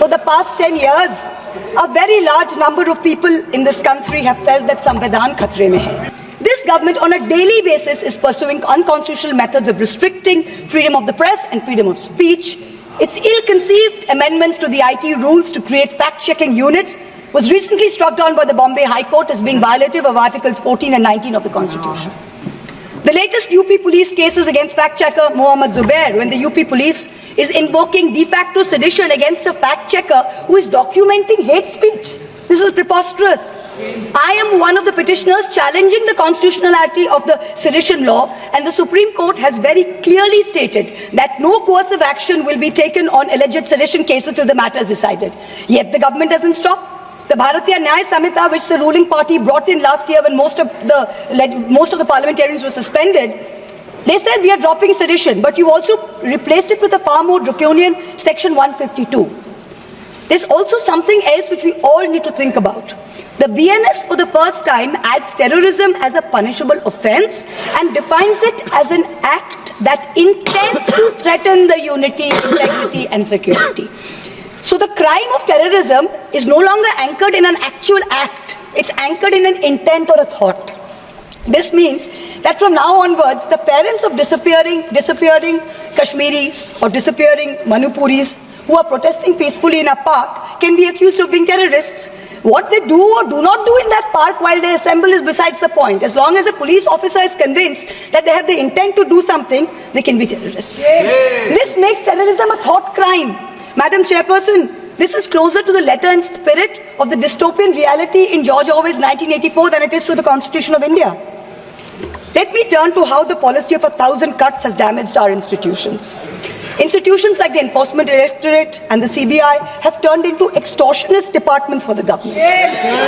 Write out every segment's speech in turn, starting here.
For the past 10 years, a very large number of people in this country have felt that Samvidhan khatre mein hai. This government on a daily basis is pursuing unconstitutional methods of restricting freedom of the press and freedom of speech. Its ill-conceived amendments to the IT rules to create fact-checking units was recently struck down by the Bombay High Court as being violative of Articles 14 and 19 of the Constitution. The latest UP police cases against fact-checker Mohammad Zubair, when the UP police is invoking de facto sedition against a fact-checker who is documenting hate speech. This is preposterous. I am one of the petitioners challenging the constitutionality of the sedition law, and the Supreme Court has very clearly stated that no coercive action will be taken on alleged sedition cases till the matter is decided. Yet the government doesn't stop. The Bharatiya Nyaya Samhita, which the ruling party brought in last year when most of the parliamentarians were suspended, they said we are dropping sedition, but you also replaced it with a far more draconian Section 152. There's also something else which we all need to think about. The BNS for the first time adds terrorism as a punishable offence and defines it as an act that intends to threaten the unity, integrity and security. So the crime of terrorism is no longer anchored in an actual act. It's anchored in an intent or a thought. This means that from now onwards, the parents of disappearing Kashmiris or disappearing Manipuris who are protesting peacefully in a park can be accused of being terrorists. What they do or do not do in that park while they assemble is besides the point. As long as a police officer is convinced that they have the intent to do something, they can be terrorists. This makes terrorism a thought crime. Madam Chairperson, this is closer to the letter and spirit of the dystopian reality in George Orwell's 1984 than it is to the Constitution of India. Let me turn to how the policy of 1,000 cuts has damaged our institutions. Institutions like the Enforcement Directorate and the CBI have turned into extortionist departments for the government.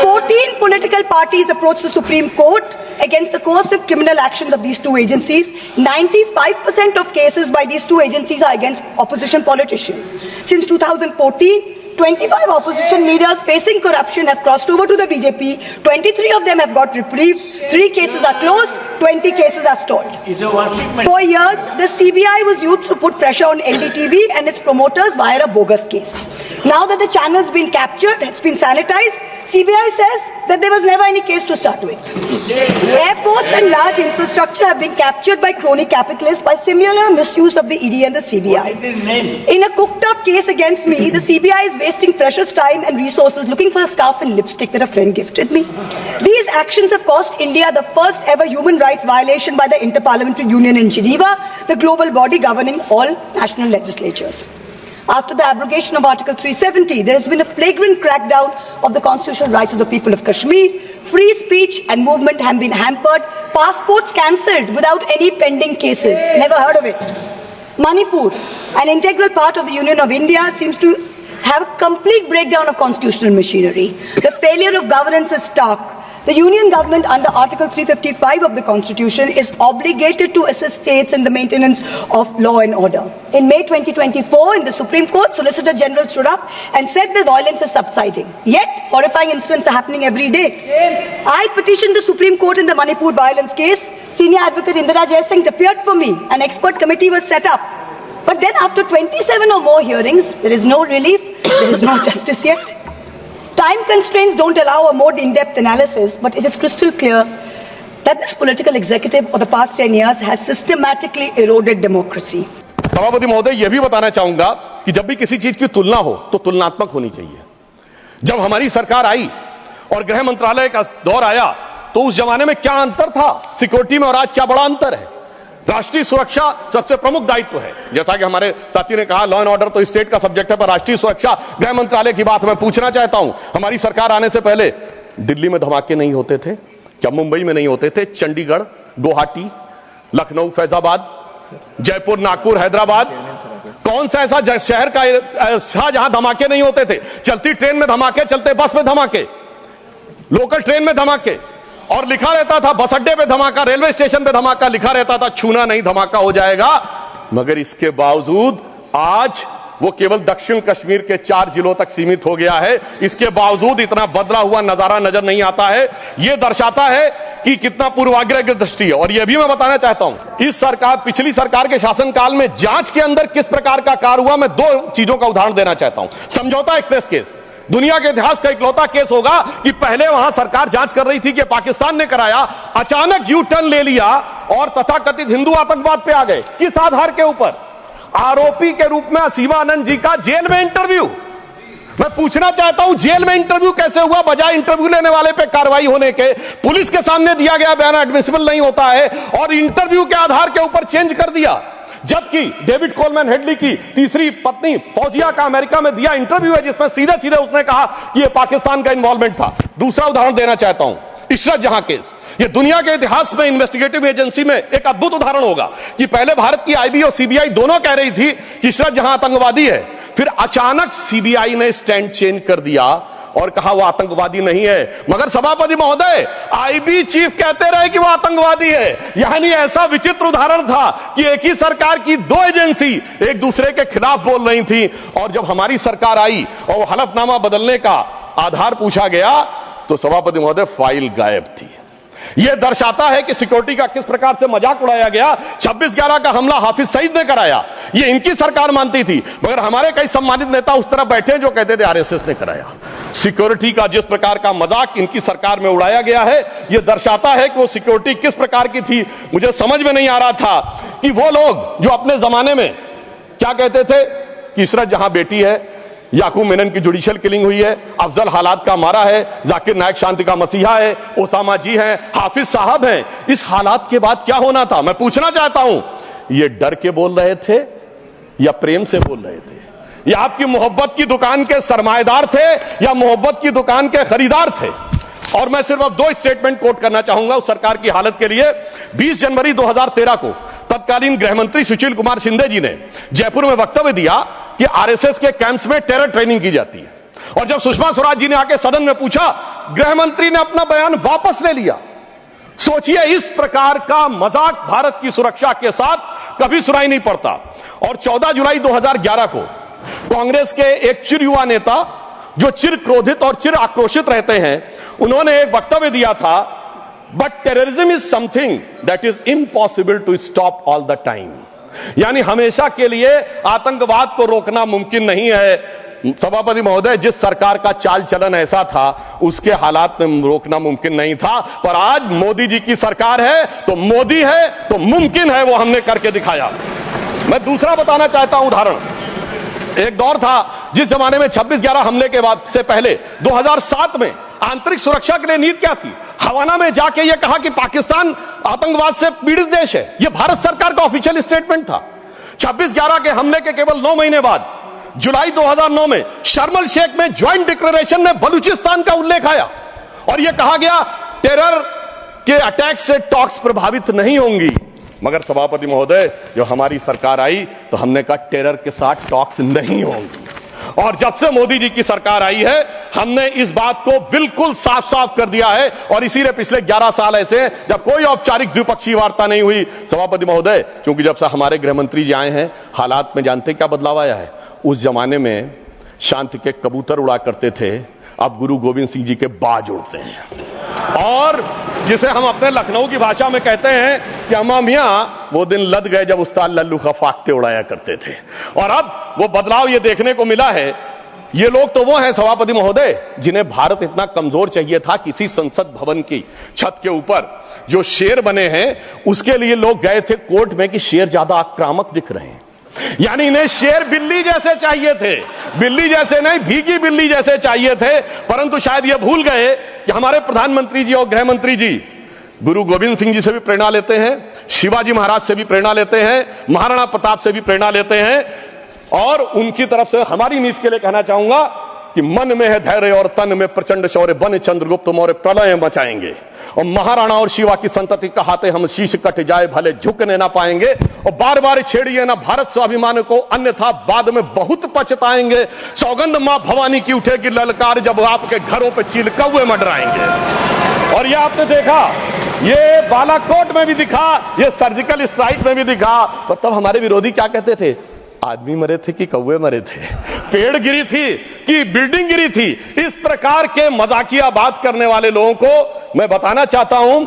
14 political parties approached the Supreme Court against the coercive criminal actions of these two agencies. 95% of cases by these two agencies are against opposition politicians. Since 2014, 25 opposition leaders facing corruption have crossed over to the BJP. 23 of them have got reprieves. 3 cases are closed. 20 cases are stalled. For years, the CBI was used to put pressure on NDTV and its promoters via a bogus case. Now that the channel's been captured, it's been sanitized, CBI says that there was never any case to start with. Airports and large infrastructure have been captured by crony capitalists by similar misuse of the ED and the CBI. In a cooked-up case against me, the CBI is wasting precious time and resources looking for a scarf and lipstick that a friend gifted me. These actions have cost India the first ever human rights violation by the Inter-Parliamentary Union in Geneva, the global body governing all national legislatures. After the abrogation of Article 370, there has been a flagrant crackdown of the constitutional rights of the people of Kashmir. Free speech and movement have been hampered. Passports cancelled without any pending cases. Never heard of it. Manipur, an integral part of the Union of India, seems to have a complete breakdown of constitutional machinery. The failure of governance is stark. The Union government under Article 355 of the Constitution is obligated to assist states in the maintenance of law and order. In May 2024, in the Supreme Court, Solicitor General stood up and said the violence is subsiding. Yet, horrifying incidents are happening every day. I petitioned the Supreme Court in the Manipur violence case. Senior Advocate Indira Jaisingh appeared for me. An expert committee was set up. But then after 27 or more hearings, there is no relief, there is no justice yet. Time constraints don't allow a more in-depth analysis, but it is crystal clear that this political executive for the past 10 years has systematically eroded democracy. सभापति महोदय, यह भी बताना चाहूंगा कि जब भी किसी चीज की तुलना हो तो तुलनात्मक होनी चाहिए। जब हमारी सरकार आई और गृह मंत्रालय का दौर आया तो उस जमाने में क्या अंतर था सिक्योरिटी में और आज क्या बड़ा अंतर है। राष्ट्रीय सुरक्षा सबसे प्रमुख दायित्व है। जैसा कि हमारे साथी ने कहा, लॉ एंड ऑर्डर तो स्टेट का सब्जेक्ट है, पर राष्ट्रीय सुरक्षा गृह मंत्रालय की बात मैं पूछना चाहता हूं। हमारी सरकार आने से पहले दिल्ली में धमाके नहीं होते थे क्या? मुंबई में नहीं होते थे? चंडीगढ़, गुवाहाटी, लखनऊ, फैजाबाद, जयपुर, नागपुर, हैदराबाद, कौन सा ऐसा शहर का जहां धमाके नहीं होते थे? चलती ट्रेन में धमाके, चलते बस में धमाके, लोकल ट्रेन में धमाके, और लिखा रहता था बस अड्डे पे धमाका, रेलवे स्टेशन पे धमाका, लिखा रहता था छूना नहीं धमाका हो जाएगा। मगर इसके बावजूद आज वो केवल दक्षिण कश्मीर के 4 जिलों तक सीमित हो गया है। इसके बावजूद इतना बदला हुआ नजारा नजर नहीं आता है। यह दर्शाता है कि कितना पूर्वाग्रह की दृष्टि है। और यह भी मैं बताना चाहता हूं, इस सरकार, पिछली सरकार के शासनकाल में जांच के अंदर किस प्रकार का कार्य हुआ, मैं 2 चीजों का उदाहरण देना चाहता हूं। समझौता एक्सप्रेस केस दुनिया के इतिहास का इकलौता केस होगा कि पहले वहां सरकार जांच कर रही थी कि पाकिस्तान ने कराया, अचानक यू टर्न ले लिया और तथाकथित हिंदू आतंकवाद पे आ गए। किस आधार के ऊपर? आरोपी के रूप में असीमा आनंद जी का जेल में इंटरव्यू। मैं पूछना चाहता हूं, जेल में इंटरव्यू कैसे हुआ? बजाय इंटरव्यू लेने वाले पे कार्रवाई होने के, पुलिस के सामने दिया गया बयान एडमिसिबल नहीं होता है और इंटरव्यू के आधार के ऊपर चेंज कर दिया। जबकि डेविड कोलमैन हेडली की तीसरी पत्नी फौजिया का अमेरिका में दिया इंटरव्यू है जिसमें सीधे सीधे उसने कहा कि यह पाकिस्तान का इन्वॉल्वमेंट था। दूसरा उदाहरण देना चाहता हूं, इशरत जहां केस। यह दुनिया के इतिहास में इन्वेस्टिगेटिव एजेंसी में एक अद्भुत उदाहरण होगा कि पहले भारत की आईबी और सीबीआई दोनों कह रही थी कि इशरत जहां आतंकवादी है, फिर अचानक सीबीआई ने स्टैंड चेंज कर दिया और कहा वो आतंकवादी नहीं है। मगर सभापति महोदय, आईबी चीफ कहते रहे कि वो आतंकवादी है। यानी ऐसा विचित्र उदाहरण था कि एक ही सरकार की 2 एजेंसी एक दूसरे के खिलाफ बोल रही थी। और जब हमारी सरकार आई और वो हलफनामा बदलने का आधार पूछा गया तो सभापति महोदय फाइल गायब थी। यह दर्शाता है कि सिक्योरिटी का किस प्रकार से मजाक उड़ाया गया। 26/11 का हमला हाफिज सईद ने कराया, यह इनकी सरकार मानती थी, मगर हमारे कई सम्मानित नेता उस तरफ बैठे जो कहते थे आरएसएस ने कराया। सिक्योरिटी का जिस प्रकार का मजाक इनकी सरकार में उड़ाया गया है, यह दर्शाता है कि वो सिक्योरिटी किस प्रकार की थी। मुझे समझ में नहीं आ रहा था कि वो लोग जो अपने जमाने में क्या कहते थे कि इशरत जहां बेटी है, याकूब मेनन की जुडिशियल किलिंग हुई है, अफजल हालात का मारा है, जाकिर नायक शांति का मसीहा है, ओसामा जी हैं, हाफिज साहब हैं। इस हालात के बाद क्या होना था? मैं पूछना चाहता हूं, ये डर के बोल रहे थे या प्रेम से बोल रहे थे? या आपकी मोहब्बत की दुकान के सरमाएदार थे या मोहब्बत की दुकान के खरीदार थे? और मैं सिर्फ अब 2 स्टेटमेंट कोट करना चाहूंगा उस सरकार की हालत के लिए। 20 जनवरी 2013 को तत्कालीन गृह मंत्री सुशील कुमार शिंदे जी ने जयपुर में वक्तव्य दिया कि आरएसएस के कैंप्स में टेरर ट्रेनिंग की जाती है। और जब सुषमा स्वराज जी ने आके सदन में पूछा, गृह मंत्री ने अपना बयान वापस ले लिया। सोचिए, इस प्रकार का मजाक भारत की सुरक्षा के साथ कभी सुनाई नहीं पड़ता। और 14 जुलाई 2011 को कांग्रेस के एक चिर युवा नेता जो चिर क्रोधित और चिर आक्रोशित रहते हैं, उन्होंने एक वक्तव्य दिया था, but terrorism is something that is impossible to stop all the time. यानी हमेशा के लिए आतंकवाद को रोकना मुमकिन नहीं है। सभापति महोदय, जिस सरकार का चाल चलन ऐसा था, उसके हालात में रोकना मुमकिन नहीं था। पर आज मोदी जी की सरकार है तो मोदी है तो मुमकिन है, वो हमने करके दिखाया। मैं दूसरा बताना चाहता हूं उदाहरण। एक दौर था जिस जमाने में 26/11 हमले के बाद से पहले 2007 में आंतरिक सुरक्षा के लिए नीति क्या थी? हवाना में जाके यह कहा कि पाकिस्तान आतंकवाद से पीड़ित देश है। यह भारत सरकार का ऑफिशियल स्टेटमेंट था। 26/11 के हमले के केवल 9 महीने बाद जुलाई 2009 में शर्म एल शेख में ज्वाइंट डिक्लेरेशन में बलूचिस्तान का उल्लेख आया और यह कहा गया टेरर के अटैक से टॉक्स प्रभावित नहीं होंगी। मगर सभापति महोदय, जो हमारी सरकार आई तो हमने कहा टेरर के साथ टॉक्स नहीं होंगी। और जब से मोदी जी की सरकार आई है, हमने इस बात को बिल्कुल साफ साफ कर दिया है। और इसीलिए पिछले 11 साल ऐसे हैं जब कोई औपचारिक द्विपक्षीय वार्ता नहीं हुई। सभापति महोदय, क्योंकि जब से हमारे गृह मंत्री जी आए हैं, हालात में जानते क्या बदलाव आया है? उस जमाने में शांति के कबूतर उड़ा करते थे, अब गुरु गोविंद सिंह जी के बाज उड़ते हैं। और जिसे हम अपने लखनऊ की भाषा में कहते हैं कि अम्मा मियाँ वो दिन लद गए जब उस्ताद लल्लू खा फाख्ते उड़ाया करते थे। और अब वो बदलाव ये देखने को मिला है। ये लोग तो वो हैं सभापति महोदय जिन्हें भारत इतना कमजोर चाहिए था, किसी संसद भवन की छत के ऊपर जो शेर बने हैं उसके लिए लोग गए थे कोर्ट में कि शेर ज्यादा आक्रामक दिख रहे हैं। यानी इन्हें शेर बिल्ली जैसे चाहिए थे, बिल्ली जैसे नहीं, भीगी बिल्ली जैसे चाहिए थे। परंतु शायद ये भूल गए कि हमारे प्रधानमंत्री जी और गृह मंत्री जी गुरु गोविंद सिंह जी से भी प्रेरणा लेते हैं, शिवाजी महाराज से भी प्रेरणा लेते हैं, महाराणा प्रताप से भी प्रेरणा लेते हैं। और उनकी तरफ से हमारी नीति के लिए कहना चाहूंगा कि मन में है धैर्य और तन में प्रचंड शौर्य, बन चंद्रगुप्त मौर्य प्रलय मचाएंगे। और महाराणा और शिवा की संतति कहाते हम शीश कट जाए भले झुकने ना पाएंगे। और बार बार छेड़िए ना भारत स्वाभिमान को, अन्यथा बाद में बहुत पछताएंगे। सौगंध मां भवानी की उठेगी ललकार जब आपके घरों पे चील कौवे मंडराएंगे। और यह आपने देखा, ये बालाकोट में भी दिखा, ये सर्जिकल स्ट्राइक में भी दिखा। और तब हमारे विरोधी क्या कहते थे? आदमी मरे थे कि कौवे मरे थे, पेड़ गिरी थी कि बिल्डिंग गिरी थी। इस प्रकार के मजाकिया बात करने वाले लोगों को मैं बताना चाहता हूं